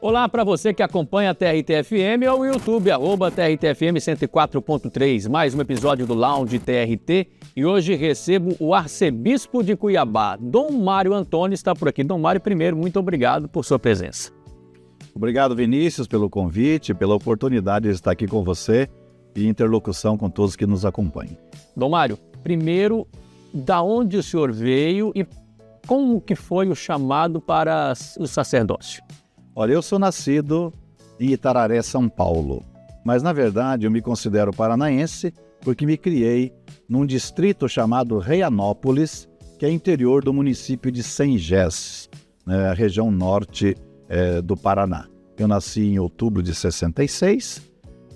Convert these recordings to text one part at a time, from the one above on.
Olá para você que acompanha a TRT-FM ou o YouTube, @TRT-FM 104.3, mais um episódio do Lounge TRT e hoje recebo o arcebispo de Cuiabá, Dom Mário Antônio, está por aqui. Dom Mário, primeiro, muito obrigado por sua presença. Obrigado, Vinícius, pelo convite, pela oportunidade de estar aqui com você e interlocução com todos que nos acompanham. Dom Mário, primeiro, da onde o senhor veio e como que foi o chamado para o sacerdócio? Olha, eu sou nascido em Itararé, São Paulo, mas na verdade eu me considero paranaense porque me criei num distrito chamado Reianópolis, que é interior do município de Sengés, a região norte do Paraná. Eu nasci em outubro de 66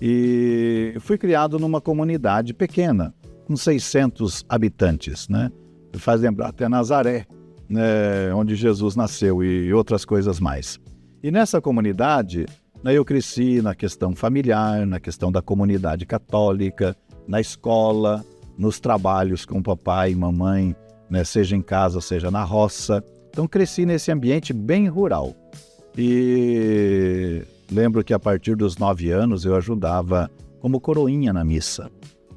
e fui criado numa comunidade pequena, com 600 habitantes, né? Faz lembrar até Nazaré, né, onde Jesus nasceu e outras coisas mais. E nessa comunidade, né, eu cresci na questão familiar, na questão da comunidade católica, na escola, nos trabalhos com papai e mamãe, né, seja em casa, seja na roça. Então cresci nesse ambiente bem rural. E lembro que a partir dos 9 anos eu ajudava como coroinha na missa.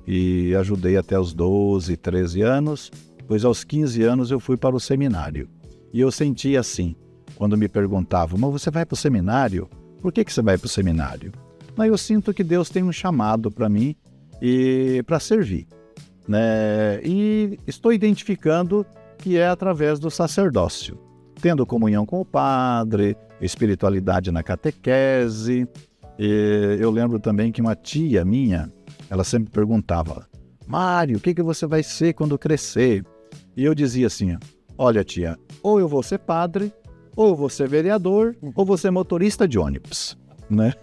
E ajudei até os 12, 13 anos, pois aos 15 anos eu fui para o seminário. E eu sentia assim, quando me perguntavam, mas você vai para o seminário? Por que você vai para o seminário? Mas eu sinto que Deus tem um chamado para mim e para servir, né? E estou identificando que é através do sacerdócio, tendo comunhão com o padre, espiritualidade na catequese. E eu lembro também que uma tia minha, ela sempre perguntava, Mário, o que você vai ser quando crescer? E eu dizia assim, olha tia, ou eu vou ser padre, ou eu vou ser vereador, ou vou ser motorista de ônibus, né?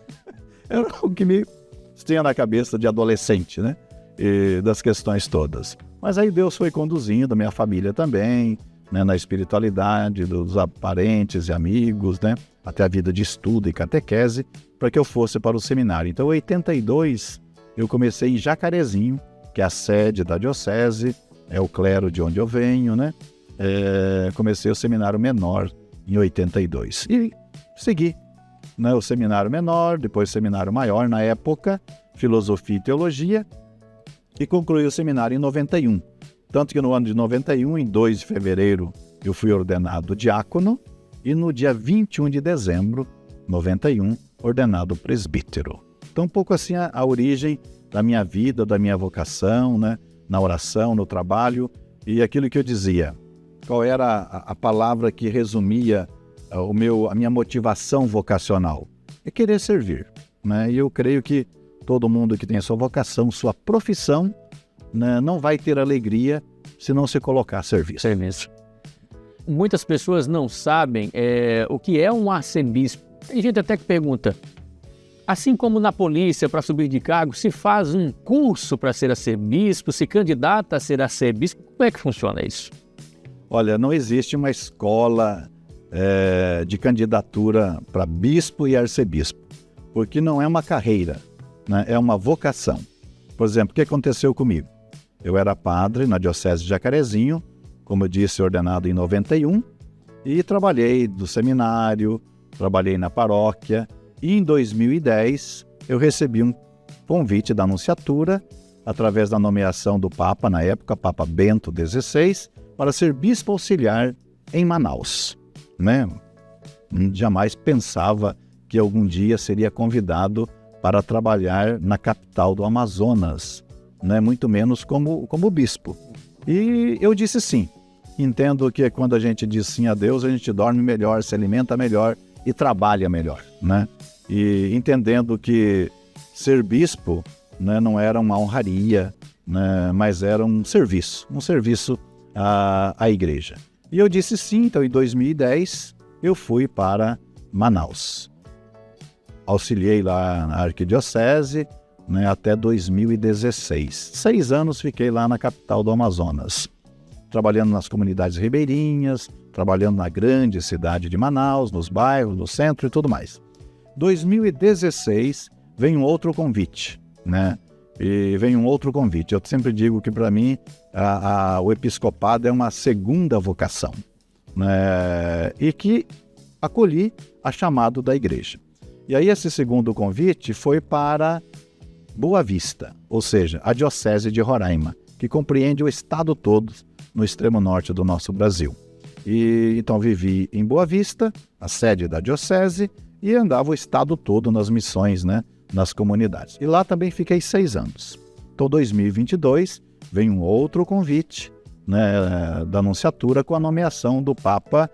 Era o que me tinha na cabeça de adolescente, né? E das questões todas. Mas aí Deus foi conduzindo, minha família também, né? Na espiritualidade, dos parentes e amigos, né? Até a vida de estudo e catequese, para que eu fosse para o seminário. Então, em 82, eu comecei em Jacarezinho, que é a sede da diocese, é o clero de onde eu venho, né? Comecei o seminário menor em 82 e segui, né, o seminário menor, depois o seminário maior, na época, filosofia e teologia, e concluí o seminário em 91. Tanto que no ano de 91, em 2 de fevereiro, eu fui ordenado diácono e no dia 21 de dezembro de 91, ordenado presbítero. Então, um pouco assim a origem da minha vida, da minha vocação, né, na oração, no trabalho, e aquilo que eu dizia. Qual era a palavra que resumia a minha motivação vocacional? É querer servir, né? E eu creio que todo mundo que tem a sua vocação, sua profissão, né, não vai ter alegria se não se colocar a serviço. Muitas pessoas não sabem o que é um arcebispo. Tem gente até que pergunta, assim como na polícia, para subir de cargo, se faz um curso para ser arcebispo, se candidata a ser arcebispo, como é que funciona isso? Olha, não existe uma escola de candidatura para bispo e arcebispo, porque não é uma carreira, né? É uma vocação. Por exemplo, o que aconteceu comigo? Eu era padre na diocese de Jacarezinho, como eu disse, ordenado em 91, e trabalhei no seminário, trabalhei na paróquia, e em 2010 eu recebi um convite da nunciatura, através da nomeação do Papa, na época, Papa Bento XVI, para ser bispo auxiliar em Manaus, né? Jamais pensava que algum dia seria convidado para trabalhar na capital do Amazonas, né? Muito menos como bispo. E eu disse sim. Entendo que quando a gente diz sim a Deus, a gente dorme melhor, se alimenta melhor e trabalha melhor, né? E entendendo que ser bispo, né, não era uma honraria, né, mas era um serviço à igreja. E eu disse sim, então em 2010 eu fui para Manaus. Auxiliei lá na arquidiocese, né, até 2016. 6 anos fiquei lá na capital do Amazonas, trabalhando nas comunidades ribeirinhas, trabalhando na grande cidade de Manaus, nos bairros, no centro e tudo mais. 2016 vem um outro convite, né? E vem um outro convite. Eu sempre digo que para mim o episcopado é uma segunda vocação, né? E que acolhi a chamado da igreja. E aí esse segundo convite foi para Boa Vista, ou seja, a Diocese de Roraima, que compreende o estado todo no extremo norte do nosso Brasil. E então vivi em Boa Vista, a sede da Diocese, e andava o estado todo nas missões, né, nas comunidades. E lá também fiquei 6 anos. Então, 2022, vem um outro convite, né, da Nunciatura com a nomeação do Papa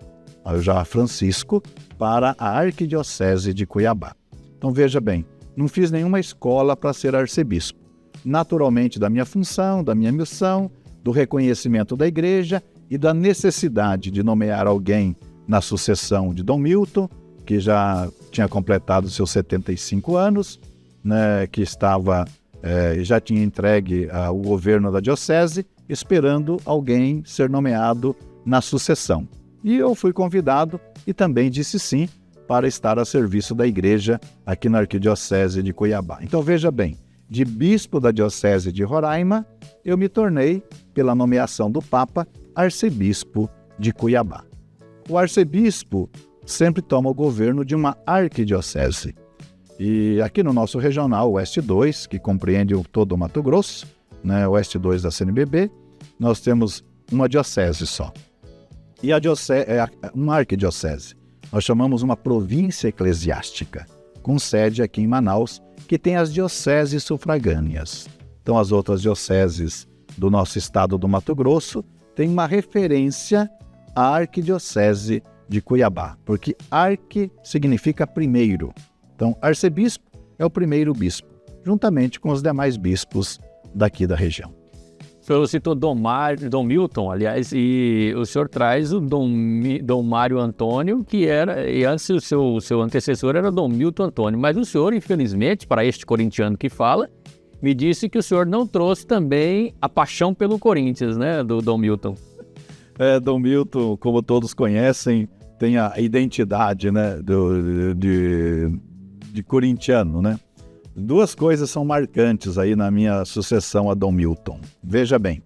já Francisco para a Arquidiocese de Cuiabá. Então veja bem, não fiz nenhuma escola para ser arcebispo. Naturalmente da minha função, da minha missão, do reconhecimento da igreja e da necessidade de nomear alguém na sucessão de Dom Milton, que já tinha completado seus 75 anos, né, que já tinha entregue o governo da diocese, esperando alguém ser nomeado na sucessão. E eu fui convidado e também disse sim para estar a serviço da igreja aqui na Arquidiocese de Cuiabá. Então veja bem, de bispo da Diocese de Roraima, eu me tornei, pela nomeação do Papa, arcebispo de Cuiabá. O arcebispo sempre toma o governo de uma arquidiocese. E aqui no nosso regional, Oeste 2, que compreende todo o Mato Grosso, né, Oeste 2 da CNBB, nós temos uma diocese só. E a diocese é uma arquidiocese. Nós chamamos uma província eclesiástica, com sede aqui em Manaus, que tem as dioceses sufragâneas. Então, as outras dioceses do nosso estado do Mato Grosso têm uma referência à arquidiocese de Cuiabá, porque arque significa primeiro. Então, arcebispo é o primeiro bispo, juntamente com os demais bispos daqui da região. O senhor citou Dom Milton, aliás, e o senhor traz o Dom Mário Antônio, que era, e antes o seu antecessor era Dom Milton Antônio, mas o senhor, infelizmente, para este corintiano que fala, me disse que o senhor não trouxe também a paixão pelo Corinthians, né, do Dom Milton. Dom Milton, como todos conhecem, tem a identidade, né, de corintiano, né? Duas coisas são marcantes aí na minha sucessão a Dom Milton. Veja bem,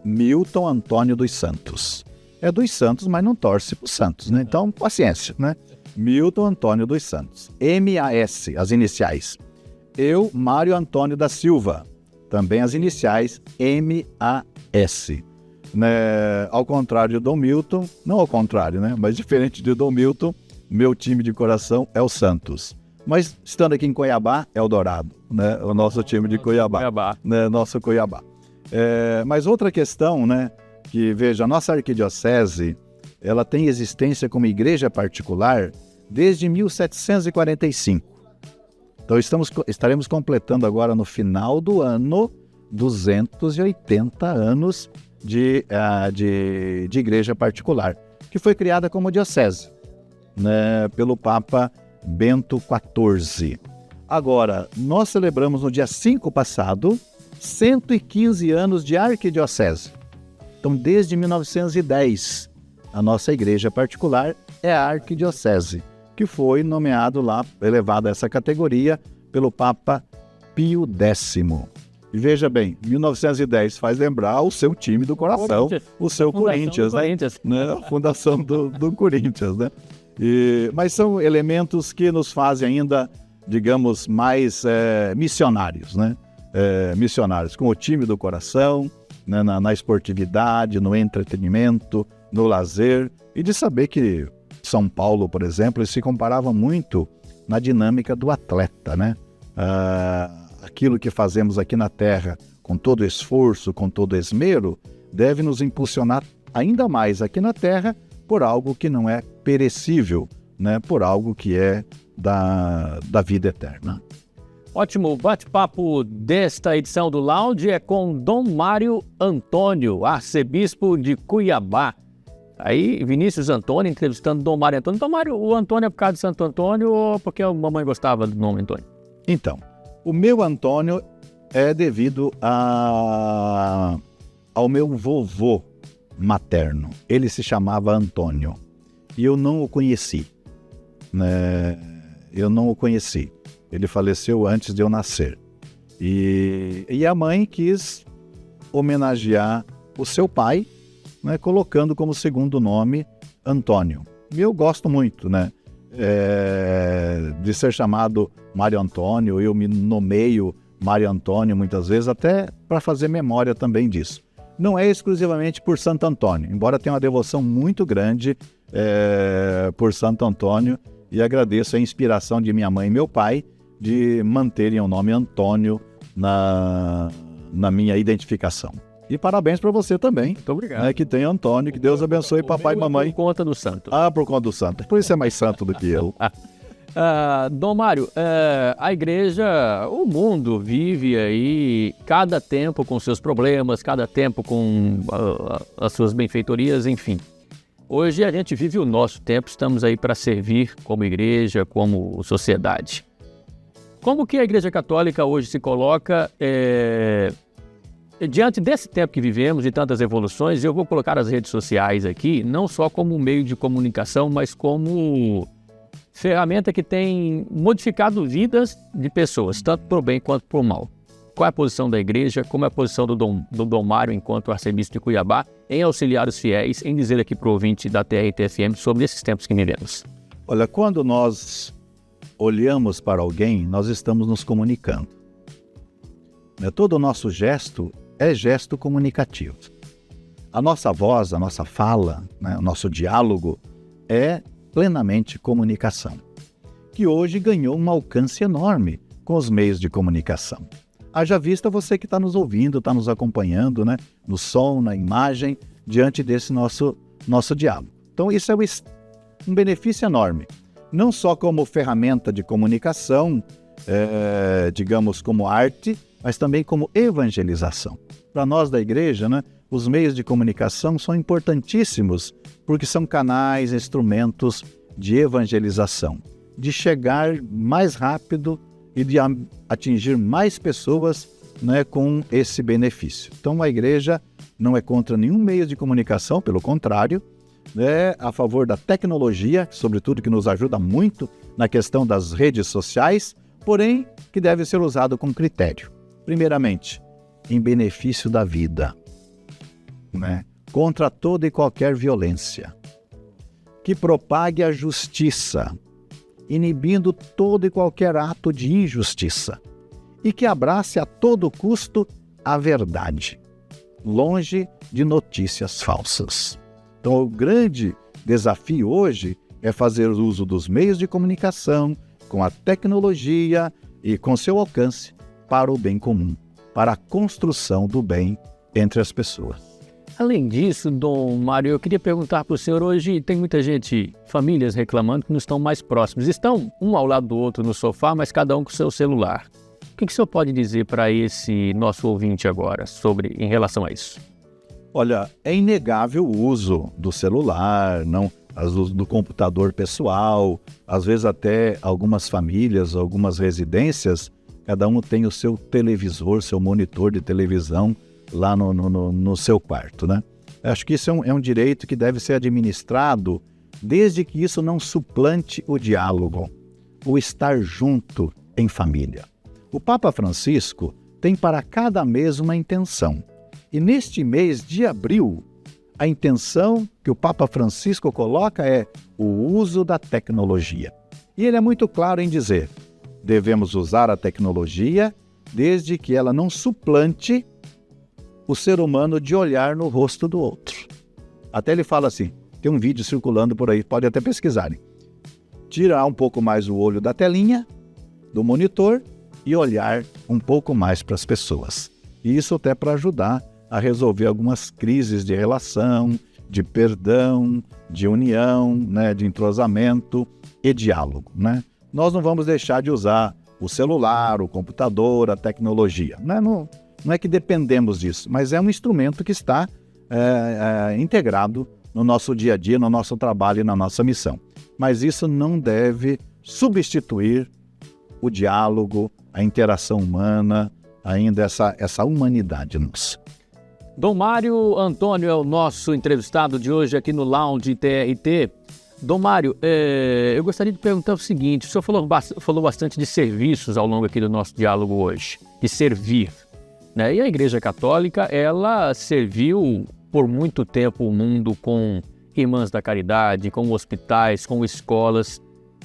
Milton Antônio dos Santos. É dos Santos, mas não torce para os Santos, né? Então, paciência, né? Milton Antônio dos Santos. M.A.S., as iniciais. Eu, Mário Antônio da Silva. Também as iniciais M.A.S. Né? Ao contrário de Dom Milton, não ao contrário, né? Mas diferente de Dom Milton, meu time de coração é o Santos. Mas estando aqui em Cuiabá, é o Dourado, né? O nosso time de Cuiabá. Né? Nosso Cuiabá. Mas outra questão, né? Que veja, a nossa arquidiocese, ela tem existência como igreja particular desde 1745. Então estaremos completando agora no final do ano 280 anos de igreja particular, que foi criada como diocese, né, pelo Papa Bento XIV. Agora, nós celebramos no dia 5 passado 115 anos de arquidiocese. Então, desde 1910, a nossa igreja particular é a arquidiocese, que foi nomeado lá, elevado a essa categoria, pelo Papa Pio X. E veja bem, 1910 faz lembrar o seu time do coração, o seu Corinthians, né? A fundação do Corinthians, né? Mas são elementos que nos fazem ainda, digamos, mais missionários, né? Missionários, com o time do coração, né? na esportividade, no entretenimento, no lazer, e de saber que São Paulo, por exemplo, ele se comparava muito na dinâmica do atleta, né? Aquilo que fazemos aqui na Terra, com todo esforço, com todo esmero, deve nos impulsionar ainda mais aqui na Terra por algo que não é perecível, né? Por algo que é da vida eterna. Ótimo, o bate-papo desta edição do Lounge é com Dom Mário Antônio, arcebispo de Cuiabá. Aí, Vinícius Antônio entrevistando Dom Mário Antônio. Dom Mário, o Antônio é por causa de Santo Antônio ou porque a mamãe gostava do nome Antônio? Então, o meu Antônio é devido ao meu vovô materno. Ele se chamava Antônio e eu não o conheci, né? Eu não o conheci. Ele faleceu antes de eu nascer. E a mãe quis homenagear o seu pai, né, colocando como segundo nome Antônio. E eu gosto muito, né, de ser chamado Mário Antônio. Eu me nomeio Mário Antônio muitas vezes, até para fazer memória também disso. Não é exclusivamente por Santo Antônio, embora tenha uma devoção muito grande por Santo Antônio, e agradeço a inspiração de minha mãe e meu pai de manterem o nome Antônio na minha identificação. E parabéns para você também. Muito obrigado. Né, que tem Antônio, que Deus abençoe papai e mamãe. Por conta do santo. Por conta do santo. Por isso é mais santo do que eu. Dom Mário, a igreja, o mundo vive aí, cada tempo com seus problemas, cada tempo com as suas benfeitorias, enfim. Hoje a gente vive o nosso tempo, estamos aí para servir como igreja, como sociedade. Como que a Igreja Católica hoje se coloca diante desse tempo que vivemos e tantas evoluções? Eu vou colocar as redes sociais aqui, não só como meio de comunicação, mas como ferramenta que tem modificado vidas de pessoas, tanto para o bem quanto para o mal. Qual é a posição da igreja, como é a posição do Dom Mário enquanto arcebispo de Cuiabá, em auxiliar os fiéis, em dizer aqui para o ouvinte da TRT-FM sobre esses tempos que vivemos? Olha, quando nós olhamos para alguém, nós estamos nos comunicando. Todo o nosso gesto é gesto comunicativo. A nossa voz, a nossa fala, o nosso diálogo é plenamente comunicação, que hoje ganhou um alcance enorme com os meios de comunicação. Haja vista você que está nos ouvindo, está nos acompanhando, no som, na imagem, diante desse nosso diálogo. Então isso é um benefício enorme, não só como ferramenta de comunicação, digamos como arte, mas também como evangelização. Para nós da igreja, os meios de comunicação são importantíssimos, porque são canais, instrumentos de evangelização, de chegar mais rápido e de atingir mais pessoas com esse benefício. Então a igreja não é contra nenhum meio de comunicação, pelo contrário, é a favor da tecnologia, sobretudo que nos ajuda muito na questão das redes sociais, porém que deve ser usado com critério. Primeiramente, em benefício da vida, contra toda e qualquer violência, que propague a justiça, inibindo todo e qualquer ato de injustiça, e que abrace a todo custo a verdade, longe de notícias falsas. Então, o grande desafio hoje é fazer uso dos meios de comunicação, com a tecnologia e com seu alcance, para o bem comum, para a construção do bem entre as pessoas. Além disso, Dom Mário, eu queria perguntar para o senhor, hoje tem muita gente, famílias reclamando que não estão mais próximos. Estão um ao lado do outro no sofá, mas cada um com o seu celular. O que o senhor pode dizer para esse nosso ouvinte agora em relação a isso? Olha, é inegável o uso do celular, do computador pessoal, às vezes até algumas famílias, algumas residências, cada um tem o seu televisor, seu monitor de televisão, lá no seu quarto, Acho que isso é um direito que deve ser administrado desde que isso não suplante o diálogo, o estar junto em família. O Papa Francisco tem para cada mês uma intenção. E neste mês de abril, a intenção que o Papa Francisco coloca é o uso da tecnologia. E ele é muito claro em dizer, devemos usar a tecnologia desde que ela não suplante o ser humano de olhar no rosto do outro. Até ele fala assim, tem um vídeo circulando por aí, pode até pesquisarem. Tirar um pouco mais o olho da telinha, do monitor, e olhar um pouco mais para as pessoas. E isso até para ajudar a resolver algumas crises de relação, de perdão, de união, de entrosamento e diálogo. Nós não vamos deixar de usar o celular, o computador, a tecnologia. Não é que dependemos disso, mas é um instrumento que está integrado no nosso dia a dia, no nosso trabalho e na nossa missão. Mas isso não deve substituir o diálogo, a interação humana, ainda essa humanidade nossa. Dom Mário Antônio é o nosso entrevistado de hoje aqui no Lounge TRT. Dom Mário, eu gostaria de perguntar o seguinte, o senhor falou bastante de serviços ao longo aqui do nosso diálogo hoje, de servir. E a Igreja Católica, ela serviu por muito tempo o mundo com Irmãs da Caridade, com hospitais, com escolas.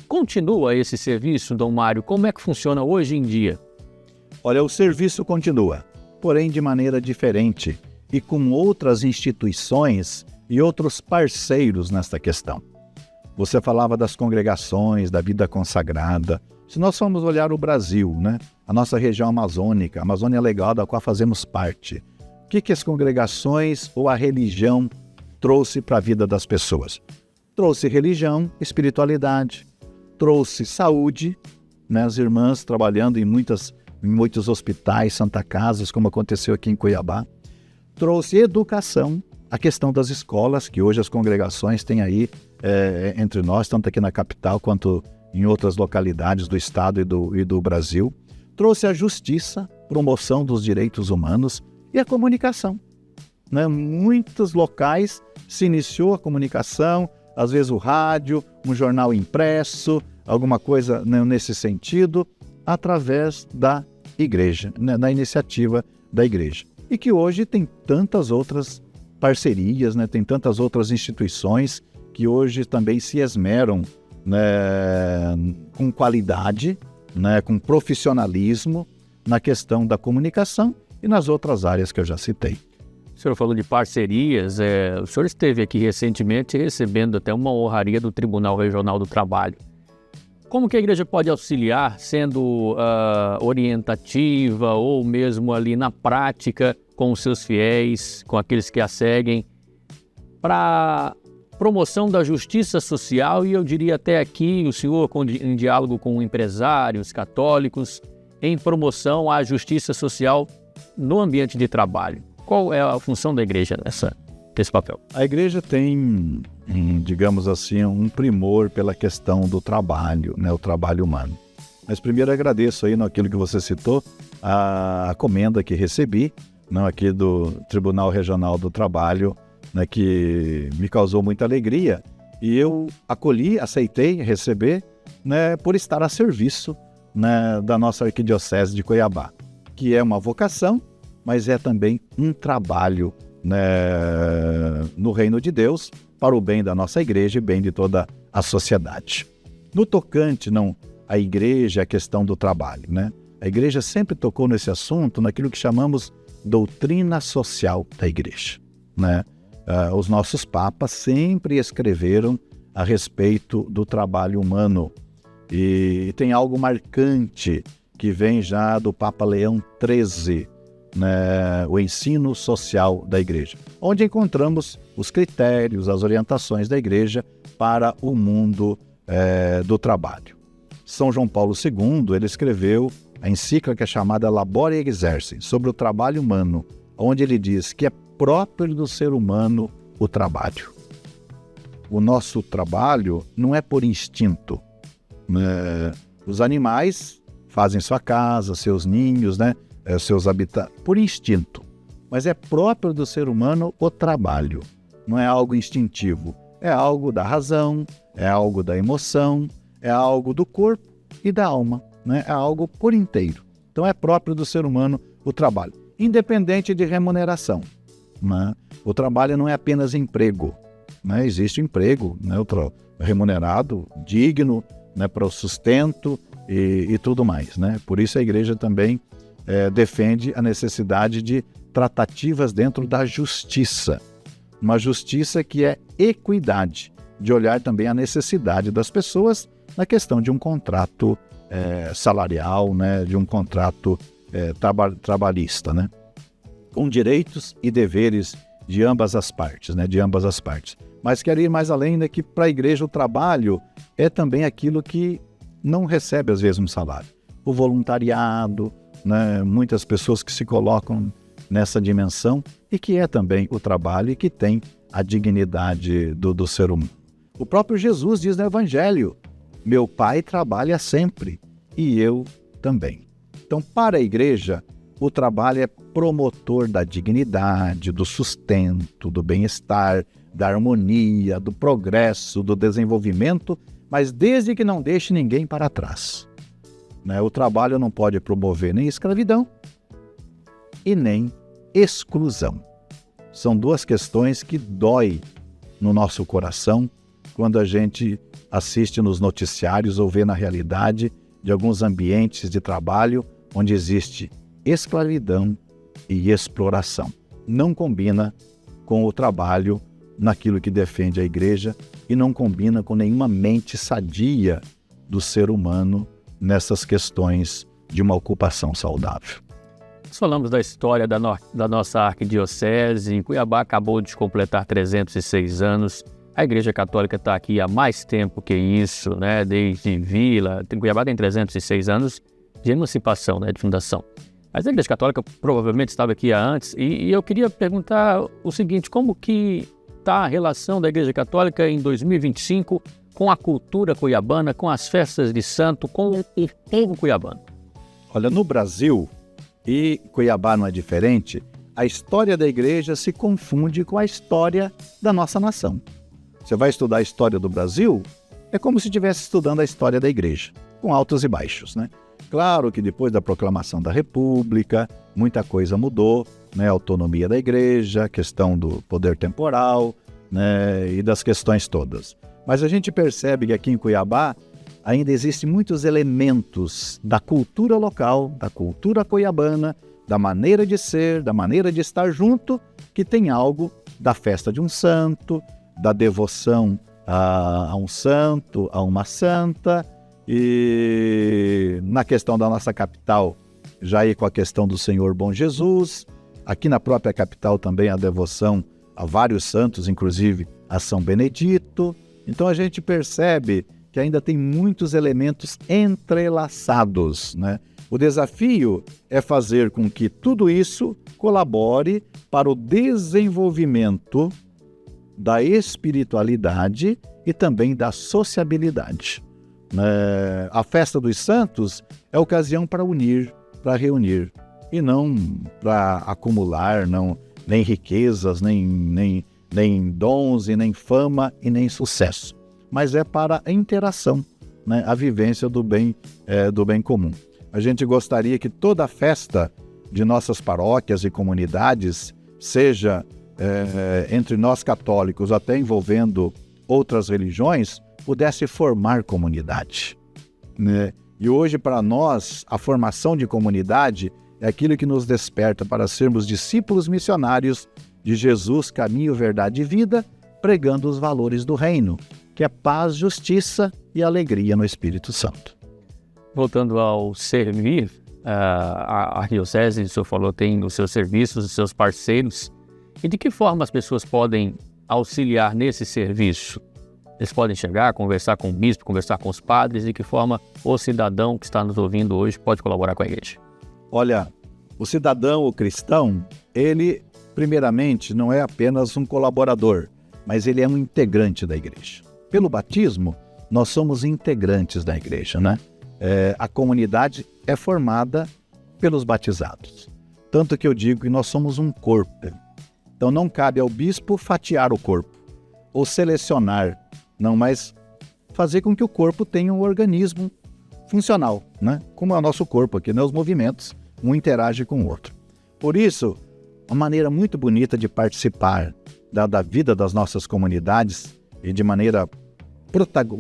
Continua esse serviço, Dom Mário? Como é que funciona hoje em dia? Olha, o serviço continua, porém de maneira diferente e com outras instituições e outros parceiros nesta questão. Você falava das congregações, da vida consagrada. Se nós formos olhar o Brasil, né? A nossa região amazônica, a Amazônia Legal, da qual fazemos parte, o que as congregações ou a religião trouxe para a vida das pessoas? Trouxe religião, espiritualidade, trouxe saúde, né? As irmãs trabalhando em muitos hospitais, Santa Casas, como aconteceu aqui em Cuiabá. Trouxe educação, a questão das escolas, que hoje as congregações têm aí entre nós, tanto aqui na capital quanto em outras localidades do estado e do Brasil. Trouxe a justiça, promoção dos direitos humanos e a comunicação. Né? Muitos locais se iniciou a comunicação, às vezes o rádio, um jornal impresso, alguma coisa, né, nesse sentido, através da igreja, né, da iniciativa da igreja. E que hoje tem tantas outras parcerias, né, tem tantas outras instituições que hoje também se esmeram, né, com qualidade, né, com profissionalismo na questão da comunicação e nas outras áreas que eu já citei. O senhor falou de parcerias, o senhor esteve aqui recentemente recebendo até uma honraria do Tribunal Regional do Trabalho. Como que a igreja pode auxiliar, sendo orientativa ou mesmo ali na prática com os seus fiéis, com aqueles que a seguem, para promoção da justiça social e eu diria até aqui, o senhor em diálogo com empresários católicos, em promoção à justiça social no ambiente de trabalho? Qual é a função da igreja nesse papel? A igreja tem, digamos assim, um primor pela questão do trabalho, né, o trabalho humano. Mas primeiro agradeço aí naquilo que você citou, a comenda que recebi, não, aqui do Tribunal Regional do Trabalho, né, que me causou muita alegria e eu acolhi, aceitei receber, né, por estar a serviço, né, da nossa Arquidiocese de Cuiabá, que é uma vocação, mas é também um trabalho, né, no reino de Deus, para o bem da nossa igreja e bem de toda a sociedade. No tocante, não, a igreja, a questão do trabalho, né? A igreja sempre tocou nesse assunto, naquilo que chamamos doutrina social da igreja, né? Os nossos papas sempre escreveram a respeito do trabalho humano e tem algo marcante que vem já do Papa Leão XIII, né, o ensino social da igreja, onde encontramos os critérios, as orientações da igreja para o mundo do trabalho. São João Paulo II, ele escreveu a encíclica chamada Labora et Exerce, sobre o trabalho humano, onde ele diz que é próprio do ser humano o trabalho. O nosso trabalho não é por instinto. Os animais fazem sua casa, seus ninhos, né, seus habitats, por instinto. Mas é próprio do ser humano o trabalho. Não é algo instintivo. É algo da razão, é algo da emoção, é algo do corpo e da alma, né? É algo por inteiro. Então é próprio do ser humano o trabalho, independente de remuneração, né? O trabalho não é apenas emprego, né? Existe emprego, né? Remunerado, digno, né? Para o sustento e tudo mais, né? Por isso a igreja também defende a necessidade de tratativas dentro da justiça. Uma justiça que é equidade, de olhar também a necessidade das pessoas na questão de um contrato salarial, né, de um contrato trabalhista, né, com direitos e deveres de ambas as partes, né, de ambas as partes. Mas quero ir mais além, né, que para a igreja o trabalho é também aquilo que não recebe às vezes um salário. O voluntariado, né, muitas pessoas que se colocam nessa dimensão e que é também o trabalho e que tem a dignidade do ser humano. O próprio Jesus diz no Evangelho: meu Pai trabalha sempre e eu também. Então, para a igreja, o trabalho é promotor da dignidade, do sustento, do bem-estar, da harmonia, do progresso, do desenvolvimento, mas desde que não deixe ninguém para trás. Né? O trabalho não pode promover nem escravidão e nem exclusão. São duas questões que dói no nosso coração quando a gente assiste nos noticiários ou vê na realidade de alguns ambientes de trabalho onde existe escravidão e exploração. Não combina com o trabalho naquilo que defende a igreja e não combina com nenhuma mente sadia do ser humano nessas questões de uma ocupação saudável. Nós falamos da história da nossa arquidiocese. Cuiabá acabou de completar 306 anos. A Igreja Católica está aqui há mais tempo que isso, né? Desde Vila. Cuiabá tem 306 anos de emancipação, né? De fundação. Mas a Igreja Católica provavelmente estava aqui antes. E eu queria perguntar o seguinte: como que está a relação da Igreja Católica em 2025 com a cultura cuiabana, com as festas de santo, com o povo cuiabano? Olha, no Brasil, e Cuiabá não é diferente, a história da igreja se confunde com a história da nossa nação. Você vai estudar a história do Brasil, é como se estivesse estudando a história da igreja, com altos e baixos, né? Claro que depois da proclamação da República, muita coisa mudou, né? A autonomia da igreja, a questão do poder temporal, né? E das questões todas. Mas a gente percebe que aqui em Cuiabá ainda existem muitos elementos da cultura local, da cultura cuiabana, da maneira de ser, da maneira de estar junto, que tem algo da festa de um santo, da devoção a um santo, a uma santa, e na questão da nossa capital, já aí com a questão do Senhor Bom Jesus, aqui na própria capital também a devoção a vários santos, inclusive a São Benedito. Então a gente percebe que ainda tem muitos elementos entrelaçados, né? O desafio é fazer com que tudo isso colabore para o desenvolvimento da espiritualidade e também da sociabilidade. A festa dos santos é ocasião para unir, para reunir, e não para acumular, nem riquezas, nem dons, e nem fama, e nem sucesso. Mas é para a interação, né? A vivência do bem comum. A gente gostaria que toda a festa de nossas paróquias e comunidades, seja entre nós católicos, até envolvendo outras religiões, pudesse formar comunidade, né? E hoje, para nós, a formação de comunidade é aquilo que nos desperta para sermos discípulos missionários de Jesus, caminho, verdade e vida, pregando os valores do reino, que é paz, justiça e alegria no Espírito Santo. Voltando ao servir, a arquidiocese, o senhor falou, tem os seus serviços, os seus parceiros. E de que forma as pessoas podem auxiliar nesse serviço? Eles podem chegar, conversar com o bispo, conversar com os padres. De que forma o cidadão que está nos ouvindo hoje pode colaborar com a igreja? Olha, o cidadão, o cristão, ele, primeiramente, não é apenas um colaborador, mas ele é um integrante da igreja. Pelo batismo, nós somos integrantes da igreja, né? A comunidade é formada pelos batizados. Tanto que eu digo que nós somos um corpo. Então não cabe ao bispo fatiar o corpo, ou selecionar, não, mas fazer com que o corpo tenha um organismo funcional, né? Como é o nosso corpo aqui, né? Os movimentos, um interage com o outro. Por isso, uma maneira muito bonita de participar da vida das nossas comunidades e de maneira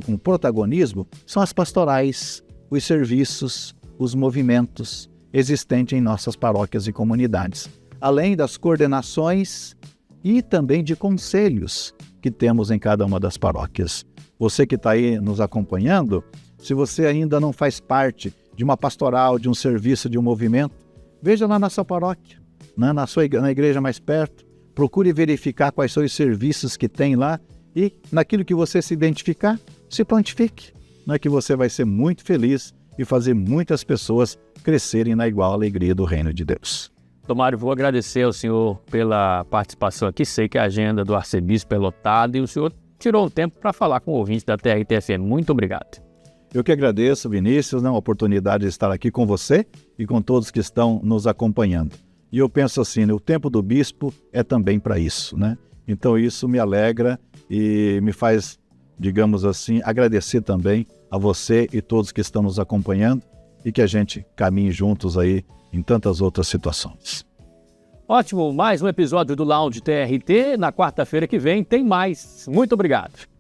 com protagonismo são as pastorais, os serviços, os movimentos existentes em nossas paróquias e comunidades, além das coordenações e também de conselhos que temos em cada uma das paróquias. Você que está aí nos acompanhando, se você ainda não faz parte de uma pastoral, de um serviço, de um movimento, veja lá na sua paróquia, né? Na igreja mais perto, procure verificar quais são os serviços que tem lá e naquilo que você se identificar, se prontifique, né? Que você vai ser muito feliz e fazer muitas pessoas crescerem na igual alegria do reino de Deus. Tomário, vou agradecer ao senhor pela participação aqui. Sei que a agenda do arcebispo é lotada e o senhor tirou um tempo para falar com o ouvinte da TRT-FM. Muito obrigado. Eu que agradeço, Vinícius, a oportunidade de estar aqui com você e com todos que estão nos acompanhando. E eu penso assim, o tempo do bispo é também para isso, né? Então isso me alegra e me faz, digamos assim, agradecer também a você e todos que estão nos acompanhando e que a gente caminhe juntos aí em tantas outras situações. Ótimo, mais um episódio do Lounge TRT. Na quarta-feira que vem tem mais. Muito obrigado.